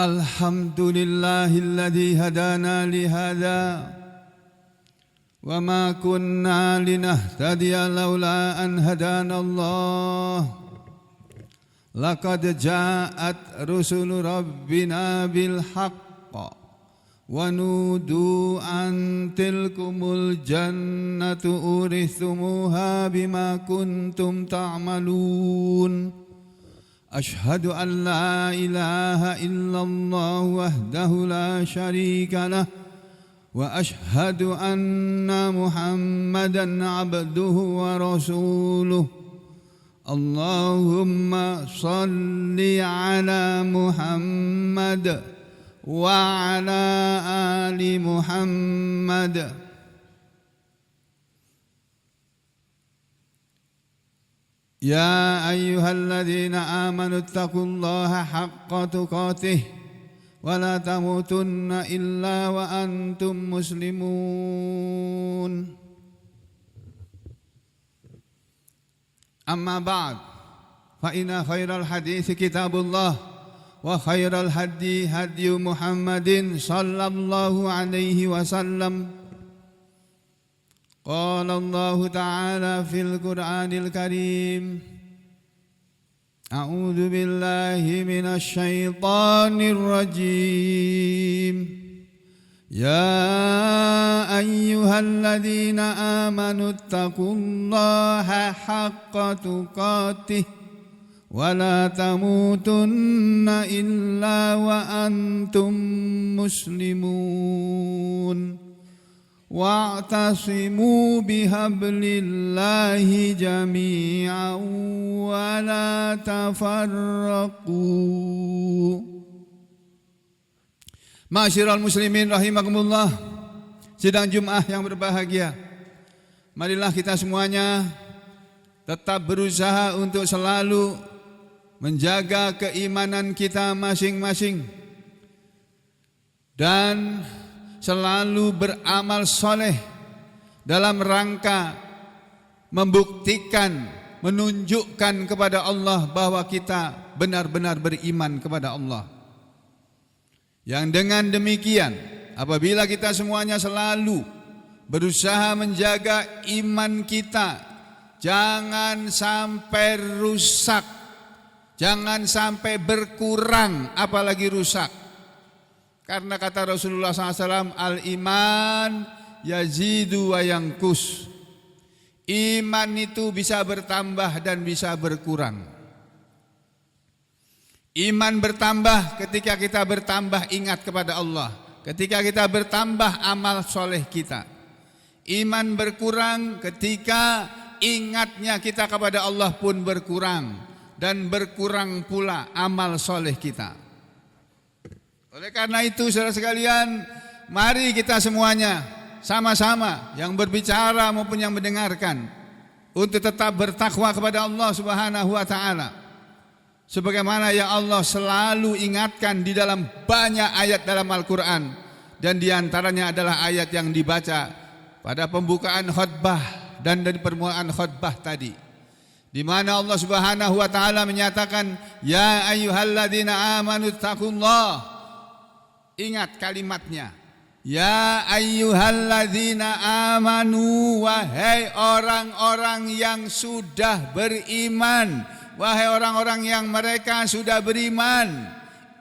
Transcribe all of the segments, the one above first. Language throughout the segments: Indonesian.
Alhamdulillahilladzi hadana lihada wa ma kunna linahtadiya laula an hadana Allah. Laqad ja'at rusulu rabbina bil haqq wa nudu an tilkumul jannatu urithumuha bima kuntum ta'malun. Ashhadu an la ilaha illallah wahdahu la syarika lah wa ashhadu anna Muhammadan abduhu wa rasuluh. Allahumma salli ala Muhammad wa ala ali Muhammad. Ya ayyuhalladzina amanu taqullaha haqqa tuqatih wa la tamutunna illa wa antum muslimun. Amma ba'd, fa inna khairal hadits kitabullah wa khairal hadi hadyu Muhammadin sallallahu alaihi wasallam. Qala Allah Ta'ala fil Qur'anil Karim, A'udzu billahi minasy syaithanir rajim. Ya ayyuhalladzina amanu taqullaha haqqa tuqatih wa la tamutunna illa wa antum muslimun. Wa'tasimu bihablillahi jami'an wa la tafarraqu. Ma'asyiral muslimin rahimakumullah, sidang Jumat yang berbahagia, marilah kita semuanya tetap berusaha untuk selalu menjaga keimanan kita masing-masing dan selalu beramal soleh dalam rangka membuktikan, menunjukkan kepada Allah bahwa kita benar-benar beriman kepada Allah. Yang dengan demikian, apabila kita semuanya selalu berusaha menjaga iman kita, jangan sampai rusak, jangan sampai berkurang, apalagi rusak. Karena kata Rasulullah SAW, al-iman yazidu wa yankus. Iman itu bisa bertambah dan bisa berkurang. Iman bertambah ketika kita bertambah ingat kepada Allah, ketika kita bertambah amal soleh kita. Iman berkurang ketika ingatnya kita kepada Allah pun berkurang, dan berkurang pula amal soleh kita. Oleh karena itu saudara sekalian, mari kita semuanya sama-sama, yang berbicara maupun yang mendengarkan, untuk tetap bertakwa kepada Allah Subhanahu wa taala. Sebagaimana yang Allah selalu ingatkan di dalam banyak ayat dalam Al-Qur'an, dan di antaranya adalah ayat yang dibaca pada pembukaan khutbah dan dari permulaan khutbah tadi, di mana Allah Subhanahu wa taala menyatakan, ya ayyuhalladzina amanu taqullah. Ingat kalimatnya, ya ayyuhalladzina amanu, wahai orang-orang yang sudah beriman, wahai orang-orang yang mereka sudah beriman.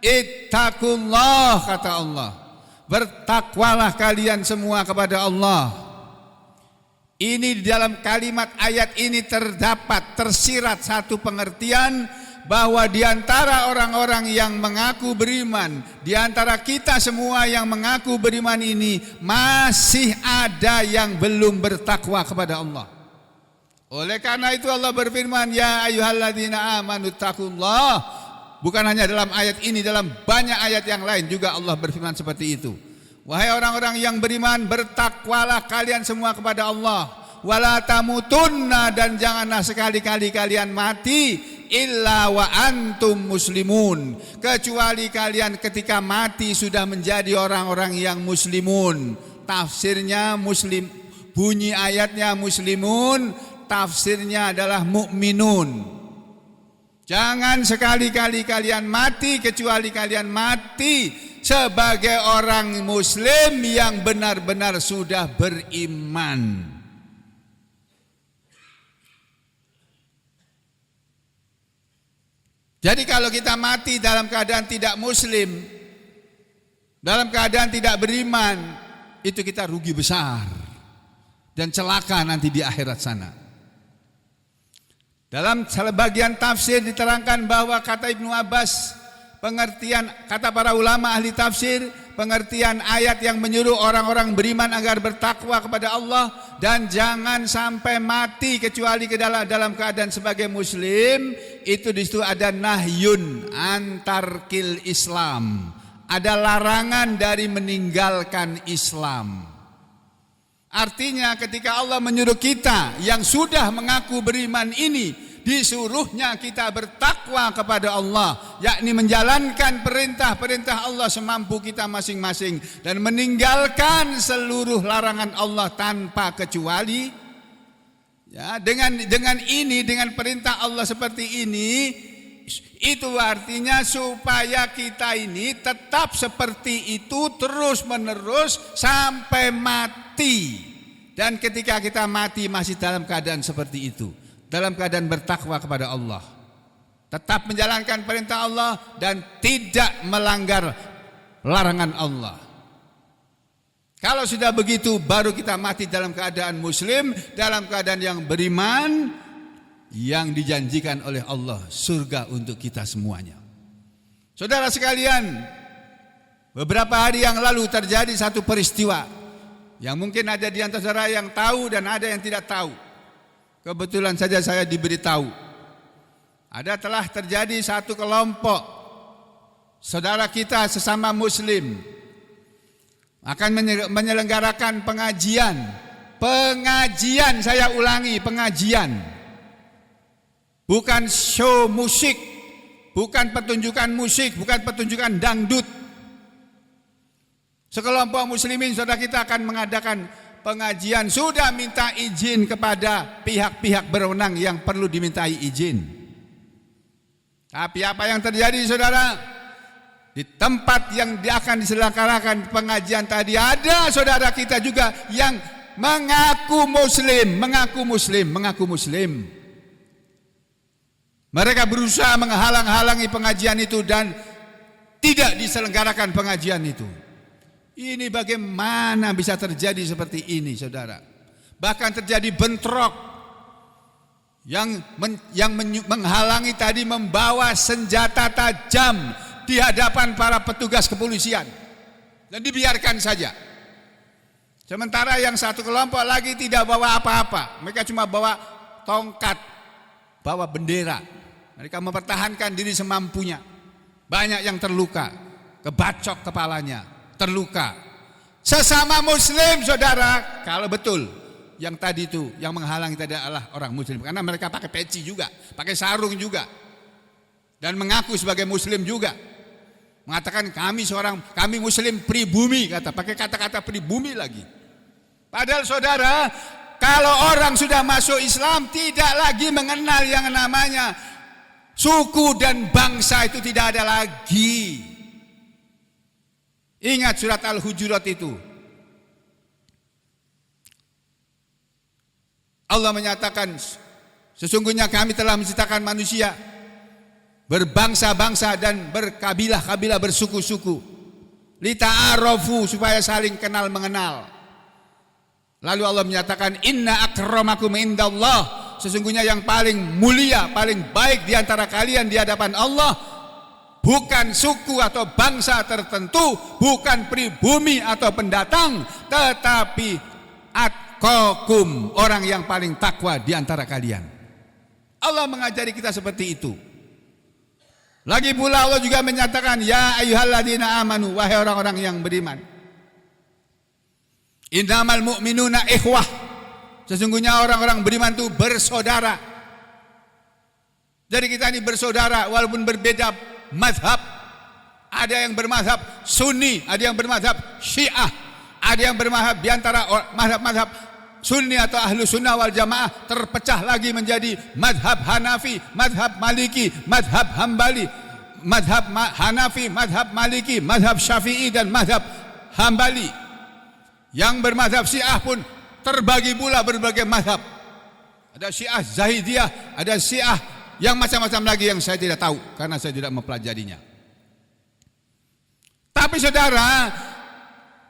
Ittaqullah, kata Allah, bertakwalah kalian semua kepada Allah. Ini di dalam kalimat ayat ini tersirat satu pengertian, bahwa di antara orang-orang yang mengaku beriman, di antara kita semua yang mengaku beriman ini, masih ada yang belum bertakwa kepada Allah. Oleh karena itu Allah berfirman, ya ayyuhalladzina amanu taqullah. Bukan hanya dalam ayat ini, dalam banyak ayat yang lain juga Allah berfirman seperti itu. Wahai orang-orang yang beriman, bertakwalah kalian semua kepada Allah. Wala tamutunna, dan janganlah sekali-kali kalian mati illa wa antum muslimun, kecuali kalian ketika mati sudah menjadi orang-orang yang muslimun. Tafsirnya muslim, bunyi ayatnya muslimun, tafsirnya adalah mukminun. Jangan sekali-kali kalian mati kecuali kalian mati sebagai orang muslim yang benar-benar sudah beriman. Jadi kalau kita mati dalam keadaan tidak muslim, dalam keadaan tidak beriman, itu kita rugi besar dan celaka nanti di akhirat sana. Dalam sebagian tafsir diterangkan bahwa kata Ibnu Abbas, pengertian kata para ulama ahli tafsir, pengertian ayat yang menyuruh orang-orang beriman agar bertakwa kepada Allah dan jangan sampai mati kecuali dalam keadaan sebagai muslim, itu di situ ada nahyun antarkil Islam, ada larangan dari meninggalkan Islam. Artinya ketika Allah menyuruh kita yang sudah mengaku beriman ini, disuruhnya kita bertakwa kepada Allah, yakni menjalankan perintah-perintah Allah semampu kita masing-masing dan meninggalkan seluruh larangan Allah tanpa kecuali. Ya, dengan perintah Allah seperti ini, itu artinya supaya kita ini tetap seperti itu terus-menerus sampai mati. Dan ketika kita mati masih dalam keadaan seperti itu, dalam keadaan bertakwa kepada Allah, tetap menjalankan perintah Allah dan tidak melanggar larangan Allah. Kalau sudah begitu baru kita mati dalam keadaan muslim, dalam keadaan yang beriman, yang dijanjikan oleh Allah surga untuk kita semuanya. Saudara sekalian, beberapa hari yang lalu terjadi satu peristiwa yang mungkin ada di antara saudara yang tahu dan ada yang tidak tahu. Kebetulan saja saya diberitahu, telah terjadi satu kelompok saudara kita sesama muslim akan menyelenggarakan pengajian. Saya ulangi, pengajian. Bukan show musik, bukan pertunjukan musik, bukan pertunjukan dangdut. Sekelompok muslimin saudara kita akan mengadakan pengajian, sudah minta izin kepada pihak-pihak berwenang yang perlu dimintai izin. Tapi apa yang terjadi saudara? Di tempat yang akan diselenggarakan pengajian tadi ada saudara kita juga yang mengaku muslim. Mereka berusaha menghalang-halangi pengajian itu dan tidak diselenggarakan pengajian itu. Ini bagaimana bisa terjadi seperti ini saudara? Bahkan terjadi bentrok yang menghalangi tadi membawa senjata tajam di hadapan para petugas kepolisian dan dibiarkan saja. Sementara yang satu kelompok lagi tidak bawa apa-apa, mereka cuma bawa tongkat, bawa bendera. Mereka mempertahankan diri semampunya. Banyak yang terluka, kebacok kepalanya, terluka. Sesama muslim saudara, kalau betul yang tadi itu yang menghalangi tadi adalah orang muslim, karena mereka pakai peci juga, pakai sarung juga, dan mengaku sebagai muslim juga, mengatakan kami muslim pribumi, pakai kata-kata pribumi lagi. Padahal saudara, kalau orang sudah masuk Islam tidak lagi mengenal yang namanya suku dan bangsa, itu tidak ada lagi. Ingat surat Al-Hujurat itu. Allah menyatakan, sesungguhnya kami telah menciptakan manusia berbangsa-bangsa dan berkabilah-kabilah, bersuku-suku, lita'arafu, supaya saling kenal mengenal. Lalu Allah menyatakan, inna akramakum indallah, sesungguhnya yang paling mulia, paling baik di antara kalian di hadapan Allah bukan suku atau bangsa tertentu, bukan pribumi atau pendatang, tetapi atqakum, orang yang paling takwa di antara kalian. Allah mengajari kita seperti itu. Lagi pula Allah juga menyatakan, ya ayyuhalladzina amanu, wahai orang-orang yang beriman, innamal mu'minuna ikhwah, sesungguhnya orang-orang beriman itu bersaudara. Jadi kita ini bersaudara walaupun berbeda mazhab. Ada yang bermazhab Sunni, ada yang bermazhab Syiah, ada yang bermazhab di antara mazhab-mazhab Sunni atau ahlu sunnah wal jamaah terpecah lagi menjadi madhab Hanafi, madhab Maliki, madhab Hambali, madhab Hanafi, madhab Maliki, madhab Syafi'i dan madhab Hambali. Yang bermadhab Syiah pun terbagi pula berbagai madhab. Ada Syiah Zahidiyah, ada Syiah yang macam-macam lagi yang saya tidak tahu karena saya tidak mempelajarinya. Tapi saudara,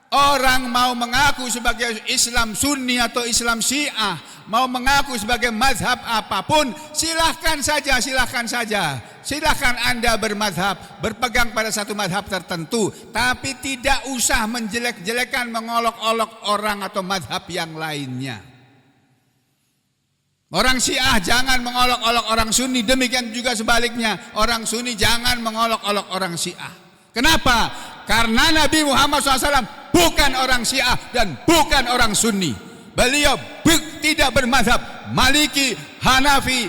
orang mau mengaku sebagai Islam Sunni atau Islam Syiah, mau mengaku sebagai mazhab apapun, silahkan saja, silahkan saja. Silahkan Anda bermadhab, berpegang pada satu mazhab tertentu, tapi tidak usah menjelek-jelekan, mengolok-olok orang atau mazhab yang lainnya. Orang Syiah jangan mengolok-olok orang Sunni, demikian juga sebaliknya. Orang Sunni jangan mengolok-olok orang Syiah. Kenapa? Karena Nabi Muhammad SAW bukan orang Syiah dan bukan orang Sunni. Beliau tidak bermazhab Maliki, Hanafi,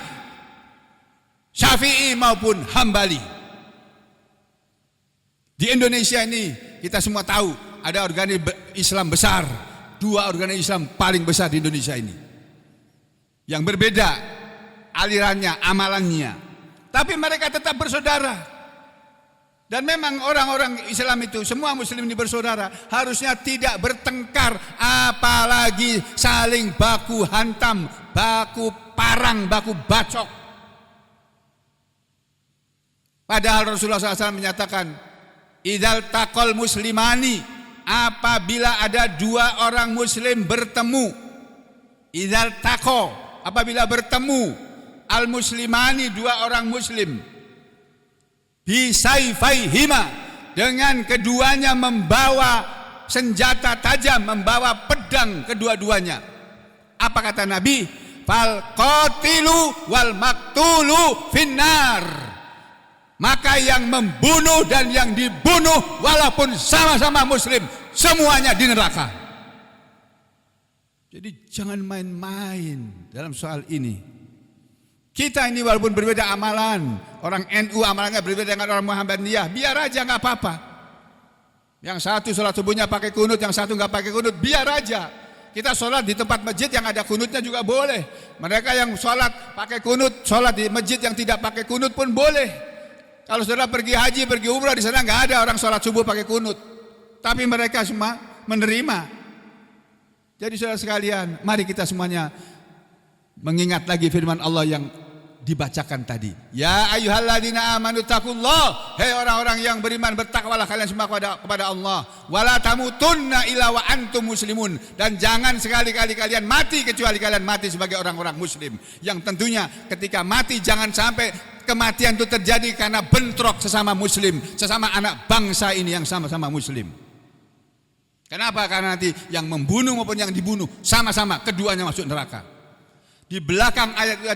Syafi'i maupun Hambali. Di Indonesia ini kita semua tahu ada organisasi Islam besar, 2 organisasi Islam paling besar di Indonesia ini. Yang berbeda alirannya, amalannya, tapi mereka tetap bersaudara. Dan memang orang-orang Islam itu, semua muslim ini bersaudara, harusnya tidak bertengkar, apalagi saling baku hantam, baku parang, baku bacok. Padahal Rasulullah SAW menyatakan, idzal taqal muslimani, apabila ada 2 orang muslim bertemu, idzal taqo, apabila bertemu, al muslimani, 2 orang muslim, bisayfaihima, dengan keduanya membawa senjata tajam, membawa pedang kedua-duanya. Apa kata Nabi? Fal qatilu wal maktulu finnar. Maka yang membunuh dan yang dibunuh walaupun sama-sama muslim, semuanya di neraka. Jadi jangan main-main dalam soal ini. Kita ini walaupun berbeda amalan, orang NU amalannya berbeda dengan orang Muhammadiyah, biar aja, nggak apa-apa. Yang satu sholat subuhnya pakai kunut, yang satu nggak pakai kunut, biar aja. Kita sholat di tempat masjid yang ada kunutnya juga boleh. Mereka yang sholat pakai kunut, sholat di masjid yang tidak pakai kunut pun boleh. Kalau saudara pergi haji, pergi umrah, di sana nggak ada orang sholat subuh pakai kunut, tapi mereka semua menerima. Jadi saudara sekalian, mari kita semuanya mengingat lagi firman Allah yang dibacakan tadi. Ya ayyuhalladzina amanu taqullah, hei orang-orang yang beriman, bertakwalah kalian semua kepada Allah. Wala tamutunna illa wa antum muslimun, dan jangan sekali-kali kalian mati kecuali kalian mati sebagai orang-orang muslim. Yang tentunya ketika mati jangan sampai kematian itu terjadi karena bentrok sesama muslim, sesama anak bangsa ini yang sama-sama muslim. Kenapa? Karena nanti yang membunuh maupun yang dibunuh sama-sama keduanya masuk neraka. Di belakang ayat itu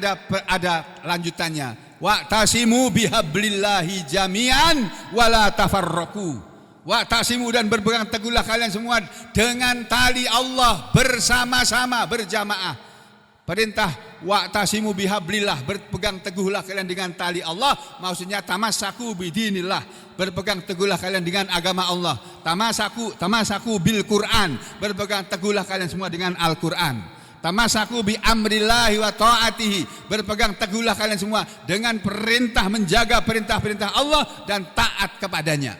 ada lanjutannya. Wa'tasimu bihablillahi jami'an wala tafarraqu. Wa'tasimu, dan berpegang teguhlah kalian semua dengan tali Allah bersama-sama, berjamaah. Perintah wa'tasimu bihablillah, berpegang teguhlah kalian dengan tali Allah, maksudnya tamassaku bidinillah, berpegang teguhlah kalian dengan agama Allah. Tamassaku bil Quran, berpegang teguhlah kalian semua dengan Al-Quran. Tamassaku bi amrillahi wa ta'atihi, berpegang teguhlah kalian semua dengan perintah, menjaga perintah-perintah Allah dan taat kepadanya.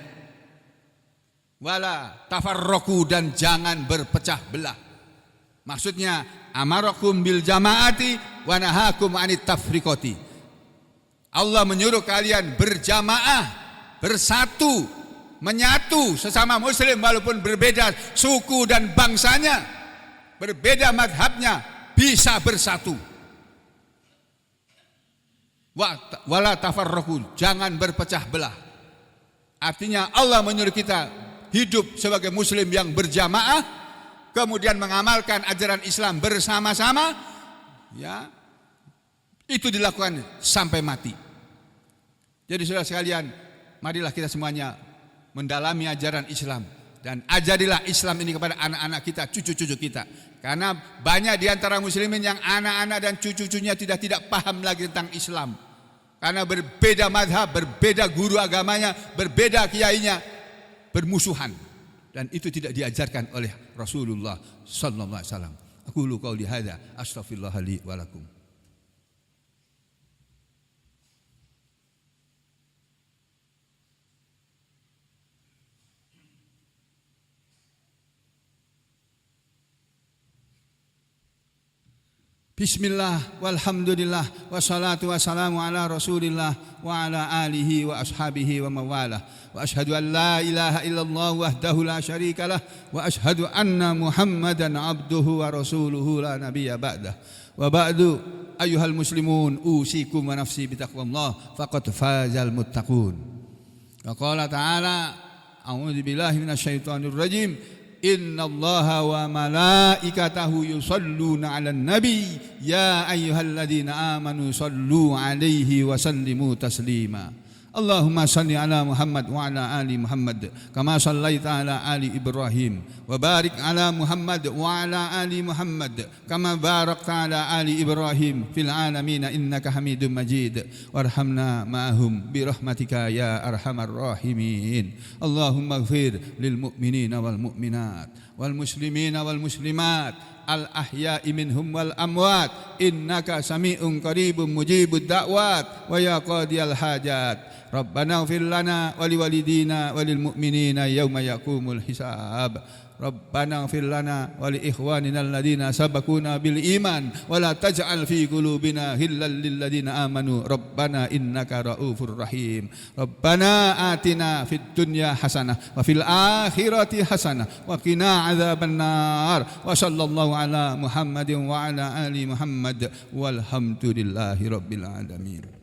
Wala tafarraqu, dan jangan berpecah belah. Maksudnya amarakum bil jamaati wa nahakum anit tafriqati. Allah menyuruh kalian berjamaah, bersatu, menyatu sesama muslim walaupun berbeda suku dan bangsanya, berbeda madhabnya, bisa bersatu. Wala tafarraqu, jangan berpecah belah. Artinya Allah menyuruh kita hidup sebagai muslim yang berjamaah, kemudian mengamalkan ajaran Islam bersama-sama, ya, itu dilakukan sampai mati. Jadi saudara sekalian, marilah kita semuanya mendalami ajaran Islam dan ajarilah Islam ini kepada anak-anak kita, cucu-cucu kita. Karena banyak di antara muslimin yang anak-anak dan cucu-cucunya tidak paham lagi tentang Islam. Karena berbeda madhab, berbeda guru agamanya, berbeda kiainya, bermusuhan. Dan itu tidak diajarkan oleh Rasulullah sallallahu alaihi wasallam. Aqulu qauli hadza astaghfirullah li wa lakum. Bismillah walhamdulillah wassalatu wassalamu ala Rasulillah wa ala alihi wa ashabihi wa mawalah wa ashhadu an la ilaha illallah wahdahu la syarika lah wa ashhadu anna Muhammadan abduhu wa rasuluhu la nabiyya ba'dah wa ba'du ayyuhal muslimun usikum wa nafsi bitaqwallah faqad fazal muttaqun. Wa qala ta'ala a'udzu billahi minasyaitonir rajim. Inna Allaha wa malaikatahu yusalluna 'alan nabi ya ayyuhalladzina amanu sallu 'alaihi wa sallimu taslima. Allahumma salli ala Muhammad wa ala ali Muhammad kama sallaita ala ali Ibrahim wa barik ala Muhammad wa ala ali Muhammad kama barakta ala ali Ibrahim fil alamin innaka Hamidum Majid warhamna ma'ahum bi rahmatika ya arhamar rahimin. Allahumma ighfir lil mu'minina wal mu'minat wal muslimina wal muslimat al ahya'i minhum wal amwat innaka sami'un qaribun mujibud da'wat wa ya qadiyal hajat. Rabbana ighfir lana wa liwalidina wa lil mu'minina yauma yaqumul hisab. Rabbana ighfir lana wa li ikhwanina alladhina sabaquna bil iman wa la taj'al fi qulubina ghillan lil ladzina amanu rabbana innaka raufur rahim. Rabbana atina fid dunya hasanah wa fil akhirati hasanah wa qina adzaban nar. Wa sallallahu ala Muhammadin wa ala ali Muhammad walhamdulillahi rabbil alamin.